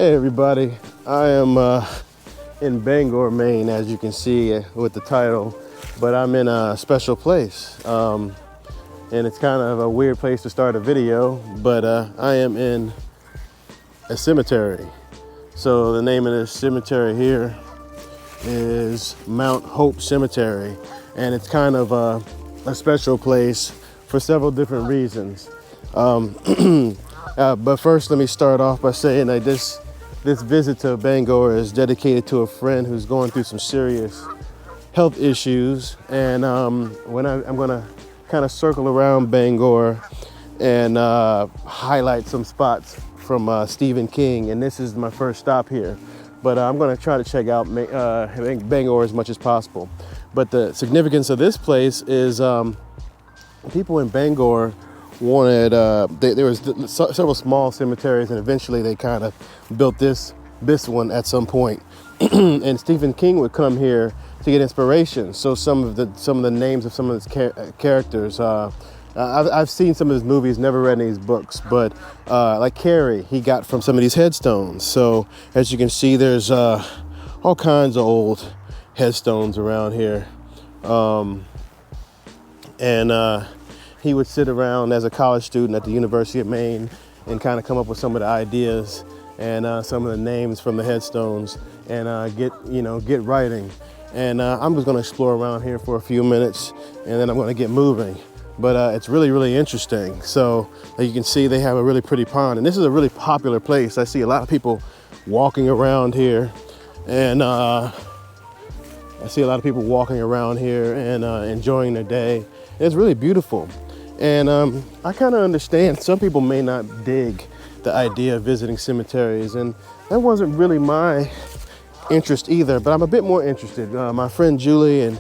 Hey everybody, I am in Bangor, Maine, as you can see with the title, but I'm in a special place. And it's kind of a weird place to start a video, but I am in a cemetery. So the name of this cemetery here is Mount Hope Cemetery, and it's kind of a special place for several different reasons. But first, let me start off by saying that this visit to Bangor is dedicated to a friend who's going through some serious health issues, and I'm going to kind of circle around Bangor and highlight some spots from Stephen King, and this is my first stop here. But I'm going to try to check out Bangor as much as possible. But the significance of this place is people in Bangor wanted, there was several small cemeteries, and eventually they kind of built this one at some point. And Stephen King would come here to get inspiration. So some of the names of some of his characters, I've seen some of his movies, never read any of his books, but like Carrie, he got from some of these headstones. So as you can see, there's all kinds of old headstones around here. He would sit around as a college student at the University of Maine and kind of come up with some of the ideas and some of the names from the headstones and get writing. And I'm just going to explore around here for a few minutes, and then I'm going to get moving. But it's really, really interesting. So you can see they have a really pretty pond, and this is a really popular place. I see a lot of people walking around here, and enjoying their day. It's really beautiful. And I kind of understand some people may not dig the idea of visiting cemeteries, and that wasn't really my interest either, but I'm a bit more interested. My friend Julie and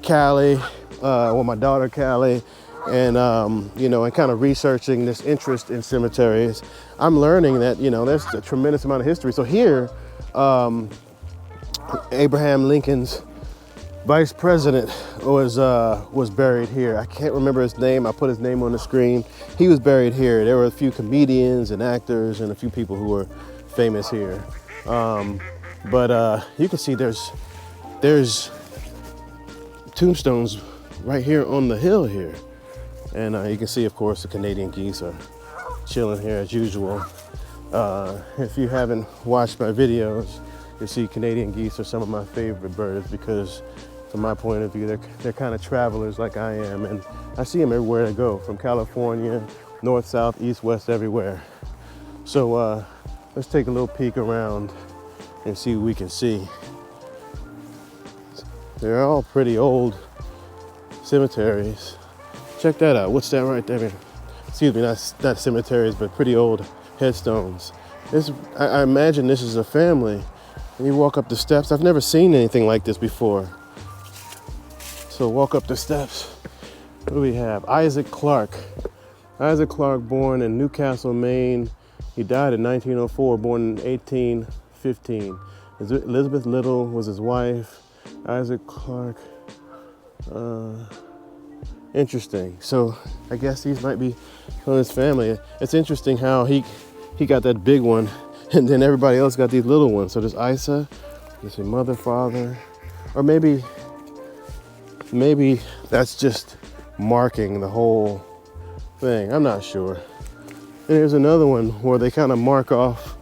Callie, my daughter Callie, and and kind of researching this interest in cemeteries, I'm learning that there's a tremendous amount of history. So here, Abraham Lincoln's vice president was buried here. I can't remember his name. I put his name on the screen. He was buried here. There were a few comedians and actors and a few people who were famous here. But you can see there's tombstones right here on the hill here. And you can see, of course, the Canadian geese are chilling here as usual. If you haven't watched my videos, you'll see Canadian geese are some of my favorite birds because, from my point of view, they're kind of travelers like I am, and I see them everywhere I go, from California, north, south, east, west, everywhere. So let's take a little peek around and see what we can see. They're all pretty old cemeteries. Check that out. What's that right there? Excuse me, not cemeteries, but pretty old headstones. I imagine this is a family. And you walk up the steps. I've never seen anything like this before. So walk up the steps. What do we have? Isaac Clarke. Isaac Clarke, born in Newcastle, Maine. He died in 1904, born in 1815. Elizabeth Little was his wife. Isaac Clarke. Interesting. So I guess these might be from his family. It's interesting how he got that big one, and then everybody else got these little ones. So there's Isa, there's a mother, father, or maybe that's just marking the whole thing. I'm not sure. And there's another one where they kind of mark off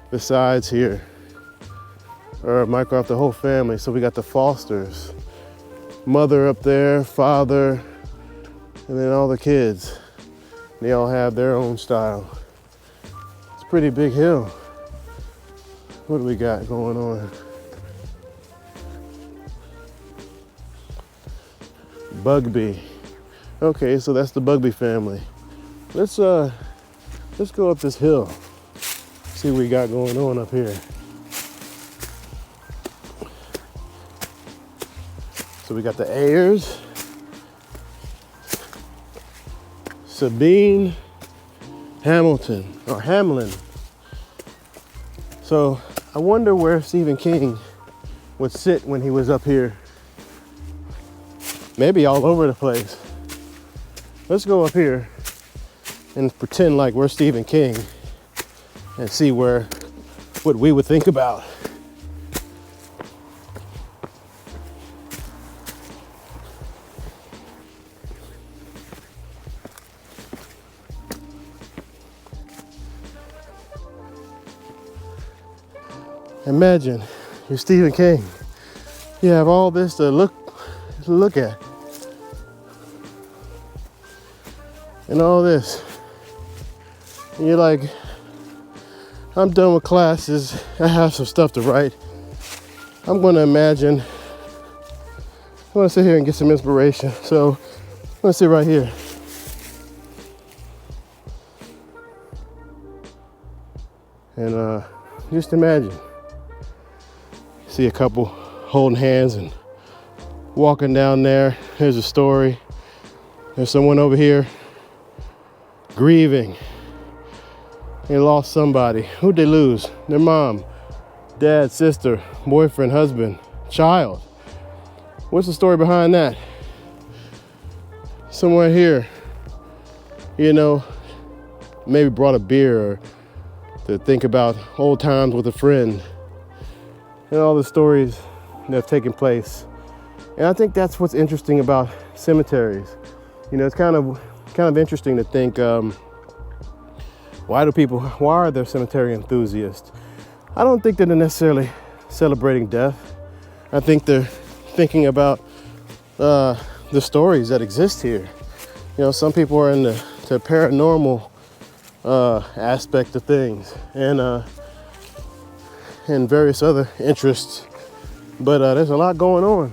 the sides here, or mark off the whole family. So we got the Fosters, mother up there, father, and then all the kids. They all have their own style. It's a pretty big hill. What do we got going on? Bugbee. Okay, so that's the Bugbee family. Let's go up this hill. See what we got going on up here. So we got the Ayers, Sabine Hamlin. So I wonder where Stephen King would sit when he was up here. Maybe all over the place. Let's go up here and pretend like we're Stephen King and see where what we would think about. Imagine you're Stephen King. You have all this to look at. And all this. And you're like, I'm done with classes. I have some stuff to write. I'm gonna imagine. I wanna sit here and get some inspiration. So I'm gonna sit right here. And just imagine. See a couple holding hands and walking down there. Here's a story. There's someone over here grieving. They lost somebody. Who'd they lose? Their mom, dad, sister, boyfriend, husband, child. What's the story behind that? Somewhere here, you know, maybe brought a beer or to think about old times with a friend. And all the stories that have taken place. And I think that's what's interesting about cemeteries. You know, it's kind of interesting to think, why are there cemetery enthusiasts? I don't think they're necessarily celebrating death. I think they're thinking about the stories that exist here. You know, some people are in the paranormal aspect of things, and various other interests, but there's a lot going on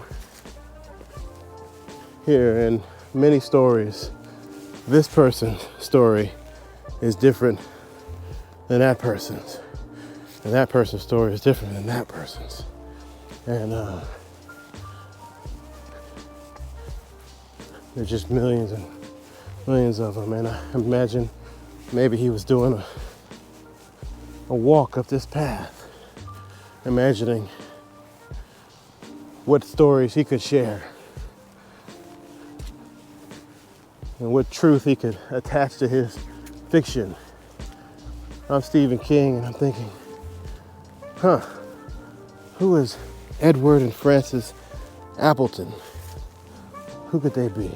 here and many stories. This person's story is different than that person's, and that person's story is different than that person's, and there's just millions and millions of them. And I imagine maybe he was doing a walk up this path, imagining what stories he could share and what truth he could attach to his fiction. I'm Stephen King, and I'm thinking, who is Edward and Francis Appleton? Who could they be?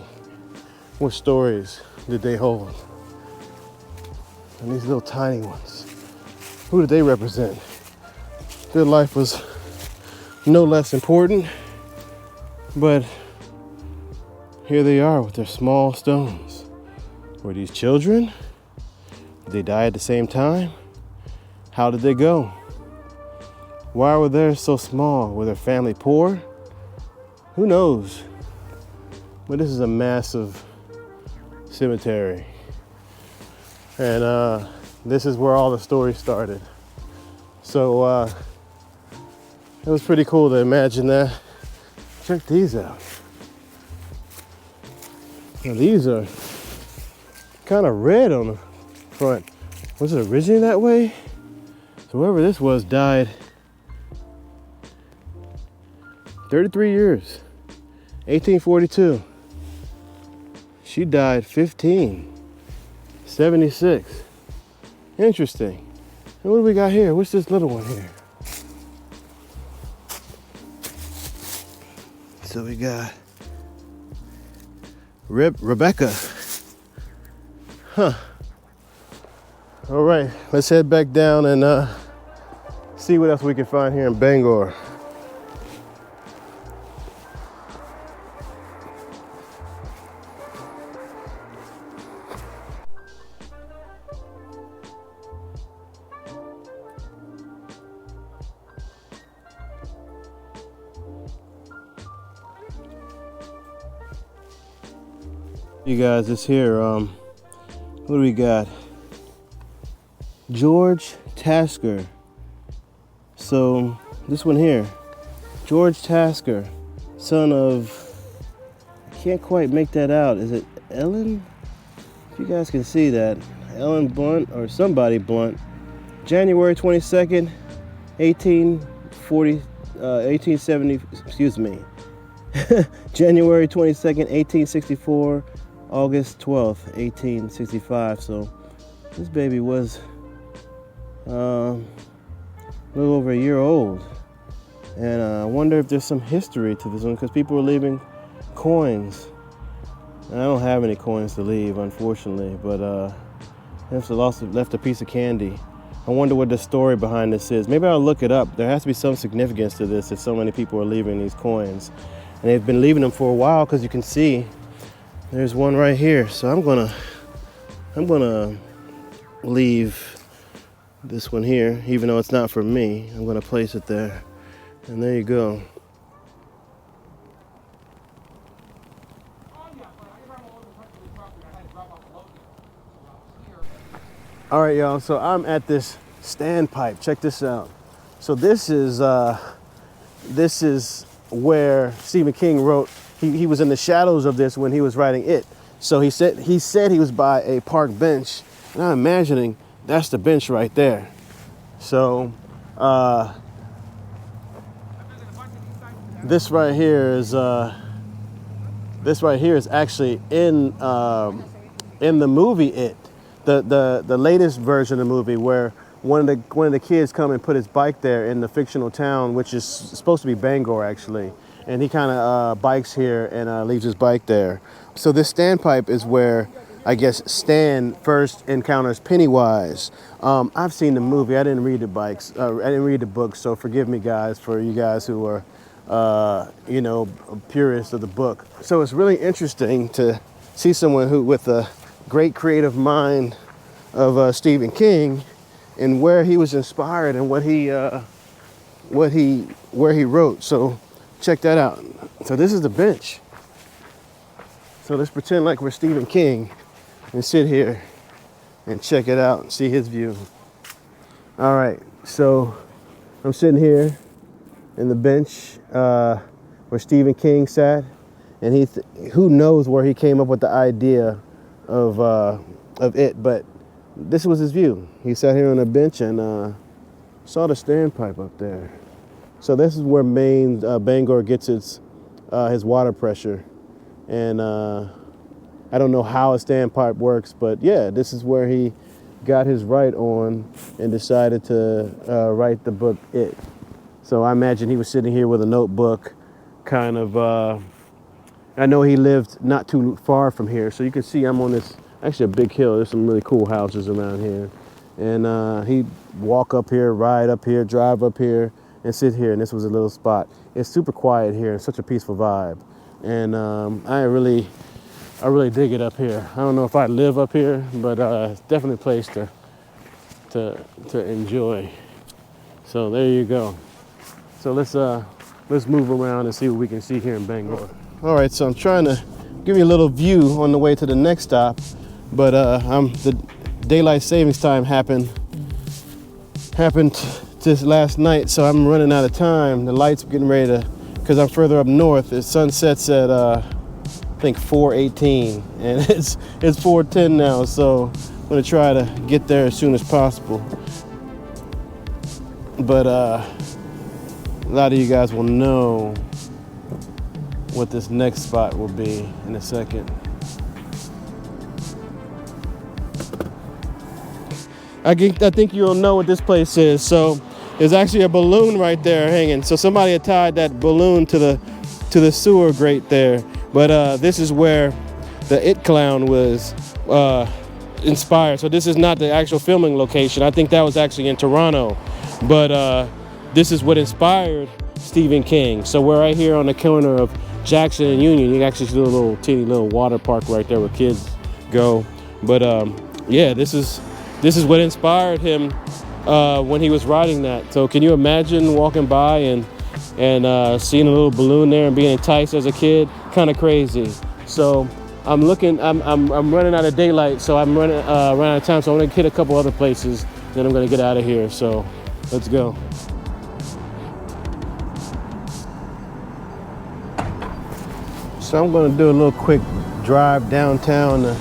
What stories did they hold? And these little tiny ones, who did they represent? Their life was no less important, but here they are with their small stones. Were these children? Did they die at the same time? How did they go? Why were they so small? Were their family poor? Who knows? But this is a massive cemetery. And this is where all the stories started. So it was pretty cool to imagine that. Check these out. Now these are kind of red on the front. Was it originally that way? So whoever this was died 33 years, 1842. She died 76. Interesting. And what do we got here? What's this little one here? So we got Rebecca. All right, let's head back down and see what else we can find here in Bangor. You guys, this here, what do we got? George Tasker. So this one here, George Tasker, son of, I can't quite make that out. Is it Ellen? If you guys can see that, Ellen Blunt or somebody Blunt. January 22nd, 1870, excuse me. January 22nd, 1864. August 12th, 1865. So this baby was a little over a year old. And I wonder if there's some history to this one because people are leaving coins. And I don't have any coins to leave, unfortunately, but I also left a piece of candy. I wonder what the story behind this is. Maybe I'll look it up. There has to be some significance to this if so many people are leaving these coins. And they've been leaving them for a while because you can see there's one right here. So I'm gonna leave this one here, even though it's not for me. I'm gonna place it there. And there you go. All right, y'all, so I'm at this standpipe. Check this out. So this is where Stephen King wrote. He was in the shadows of this when he was writing It. So he said he was by a park bench, and I'm imagining that's the bench right there. So this right here is actually in the movie It. The latest version of the movie where one of the kids come and put his bike there in the fictional town, which is supposed to be Bangor actually, and he kind of bikes here and leaves his bike there. So this standpipe is where I guess Stan first encounters Pennywise. I've seen the movie. I didn't read the books, so forgive me guys for you guys who are purists of the book. So it's really interesting to see someone who with a great creative mind of Stephen King and where he was inspired and where he wrote. So check that out. So this is the bench. So let's pretend like we're Stephen King and sit here and check it out and see his view. All right, so I'm sitting here in the bench where Stephen King sat, and who knows where he came up with the idea of It, but this was his view. He sat here on a bench and saw the standpipe up there. So this is where Maine, Bangor gets his water pressure, and I don't know how a standpipe works, but yeah, this is where he got his write on and decided to write the book It. So I imagine he was sitting here with a notebook, kind of. I know he lived not too far from here, so you can see I'm on this, actually a big hill. There's some really cool houses around here. And he'd walk up here, ride up here, drive up here, and sit here, and this was a little spot. It's super quiet here, it's such a peaceful vibe. And I really dig it up here. I don't know if I live up here, but it's definitely a place to enjoy. So there you go. So let's move around and see what we can see here in Bangor. All right, so I'm trying to give you a little view on the way to the next stop, but the daylight savings time happened just last night, so I'm running out of time. The lights are getting ready to, because I'm further up north. The sun sets at I think 4:18, and it's 4:10 now, so I'm gonna try to get there as soon as possible. But a lot of you guys will know what this next spot will be in a second. I think you'll know what this place is. So there's actually a balloon right there hanging. So somebody had tied that balloon to the sewer grate there. But this is where the It Clown was inspired. So this is not the actual filming location. I think that was actually in Toronto. But this is what inspired Stephen King. So we're right here on the corner of Jackson and Union. You can actually see a little teeny little water park right there where kids go. But yeah, this is what inspired him when he was writing that. So can you imagine walking by and seeing a little balloon there and being enticed as a kid? Kind of crazy. So I'm running out of daylight, so I'm running out of time. So I'm gonna hit a couple other places, then I'm gonna get out of here. So let's go. So I'm going to do a little quick drive downtown to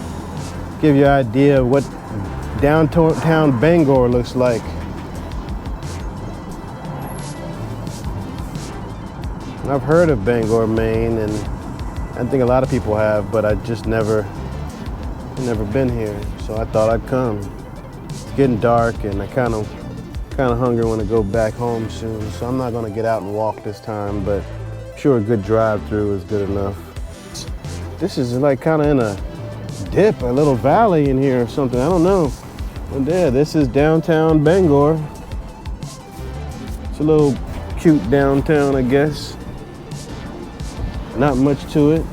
give you an idea of what downtown Bangor looks like. I've heard of Bangor, Maine, and I think a lot of people have, but I just never been here, so I thought I'd come. It's getting dark, and I kind of kind of hungry, want to go back home soon, so I'm not going to get out and walk this time, but I'm sure a good drive-through is good enough. This is like kind of in a dip, a little valley in here or something, I don't know. But yeah, this is downtown Bangor. It's a little cute downtown, I guess. Not much to it.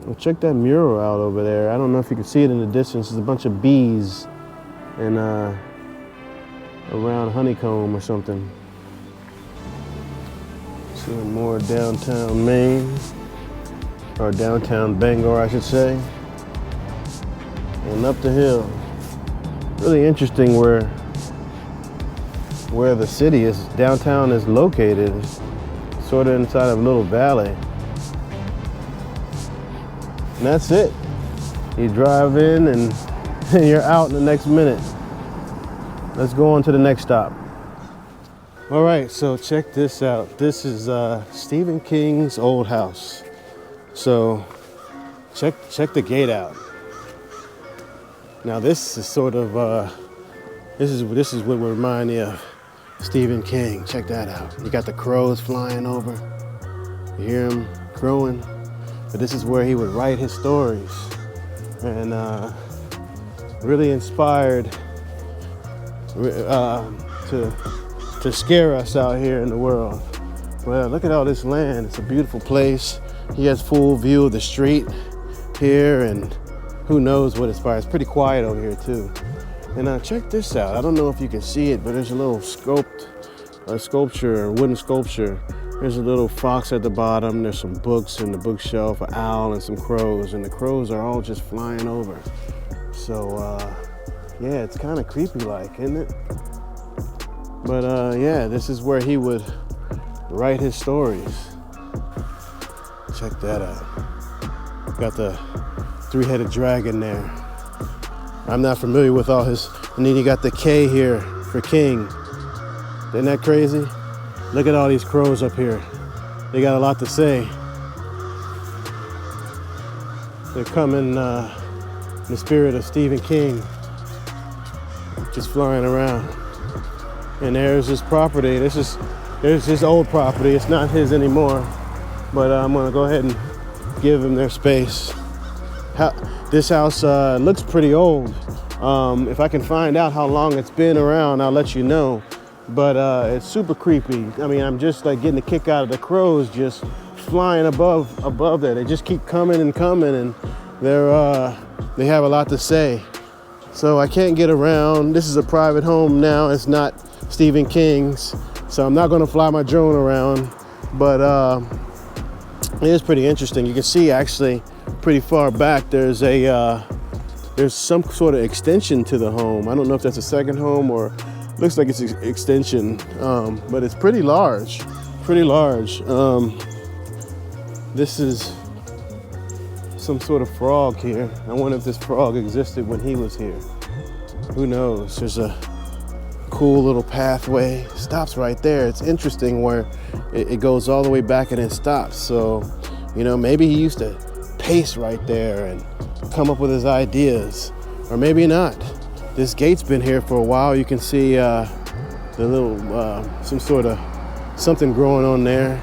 Well, check that mural out over there. I don't know if you can see it in the distance. There's a bunch of bees and around honeycomb or something. Seeing more downtown Maine, or downtown Bangor, I should say. And up the hill. Really interesting where the city is, downtown is located. It's sort of inside of a little valley. And that's it. You drive in and you're out in the next minute. Let's go on to the next stop. All right, so check this out. This is Stephen King's old house. So check the gate out. Now this is sort of this is what would remind me of Stephen King. Check that out. You got the crows flying over. You hear them crowing. But this is where he would write his stories, and really inspired to scare us out here in the world. Well, look at all this land. It's a beautiful place. He has full view of the street here, and who knows what inspired. It's pretty quiet over here too. And check this out. I don't know if you can see it, but there's a little wooden sculpture. There's a little fox at the bottom. There's some books in the bookshelf, an owl and some crows, and the crows are all just flying over. So yeah, it's kind of creepy like, isn't it? But yeah, this is where he would write his stories. Check that out. Got the three-headed dragon there. I'm not familiar with all his, and then you got the K here for King. Isn't that crazy? Look at all these crows up here. They got a lot to say. They're coming in the spirit of Stephen King, just flying around. And there's his property. There's his old property. It's not his anymore, but I'm gonna go ahead and give him their space. This house looks pretty old. If I can find out how long it's been around, I'll let you know. But it's super creepy. I mean, I'm just like getting a kick out of the crows just flying above there. They just keep coming and coming, and they have a lot to say. So I can't get around. This is a private home now. It's not Stephen King's, so I'm not gonna fly my drone around. But it is pretty interesting. You can see actually pretty far back there's some sort of extension to the home. I don't know if that's a second home or looks like it's an extension, but it's pretty large. This is some sort of frog here. I wonder if this frog existed when he was here. Who knows? There's a cool little pathway. Stops right there. It's interesting where it goes all the way back and it stops. So, you know, maybe he used to pace right there and come up with his ideas, or maybe not. This gate's been here for a while. You can see the little, some sort of something growing on there.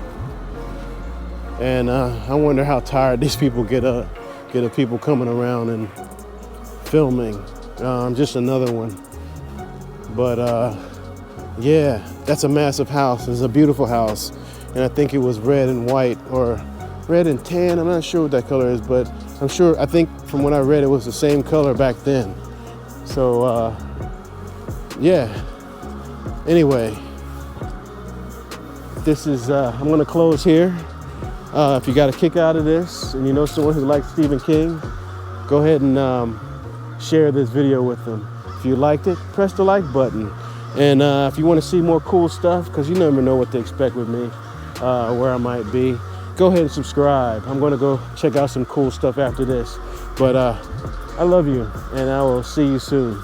And I wonder how tired these people get of people coming around and filming. Just another one. But yeah, that's a massive house. It's a beautiful house. And I think it was red and white, or red and tan. I'm not sure what that color is, but I think from what I read, it was the same color back then. So, yeah. Anyway, this is, I'm gonna close here. If you got a kick out of this and you know someone who likes Stephen King, go ahead and share this video with them. If you liked it, press the like button. And if you want to see more cool stuff, because you never know what to expect with me, where I might be, go ahead and subscribe. I'm gonna go check out some cool stuff after this. But I love you, and I will see you soon.